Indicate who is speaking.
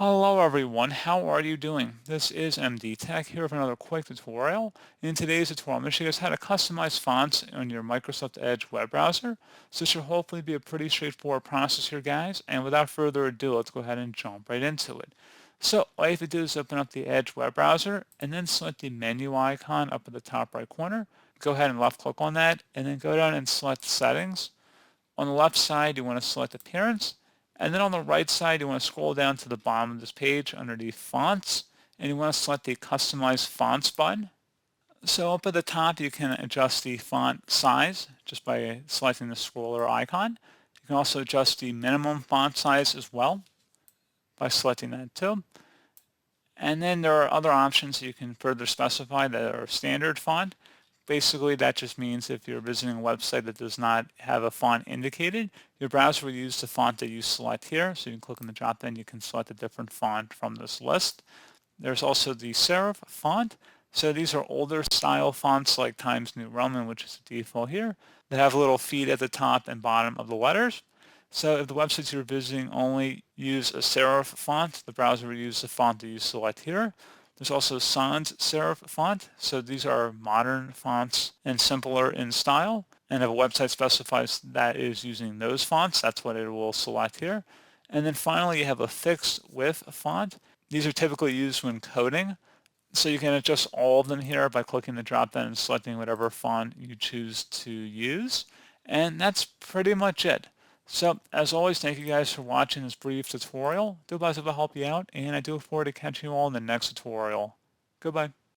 Speaker 1: Hello everyone, how are you doing? This is MD Tech here with another quick tutorial. In today's tutorial, I'm going to show you guys how to customize fonts on your Microsoft Edge web browser. So this should hopefully be a pretty straightforward process here, guys. And without further ado, let's go ahead and jump right into it. So all you have to do is open up the Edge web browser and then select the menu icon up at the top right corner. Go ahead and left click on that and then go down and select Settings. On the left side, you want to select Appearance. And then on the right side, you want to scroll down to the bottom of this page underneath Fonts, and you want to select the Customize Fonts button. So up at the top, you can adjust the font size just by selecting the scroller icon. You can also adjust the minimum font size as well by selecting that too. And then there are other options you can further specify that are standard font. Basically, that just means if you're visiting a website that does not have a font indicated, your browser will use the font that you select here. So you can click on the drop-down, you can select a different font from this list. There's also the serif font. So these are older style fonts like Times New Roman, which is the default here, that have a little feet at the top and bottom of the letters. So if the websites you're visiting only use a serif font, the browser will use the font that you select here. There's also sans serif font. So these are modern fonts and simpler in style. And if a website specifies that is using those fonts, that's what it will select here. And then finally, you have a fixed width font. These are typically used when coding. So you can adjust all of them here by clicking the drop down and selecting whatever font you choose to use. And that's pretty much it. So as always, thank you guys for watching this brief tutorial. Do hope I was able to help you out, and I do look forward to catching you all in the next tutorial. Goodbye.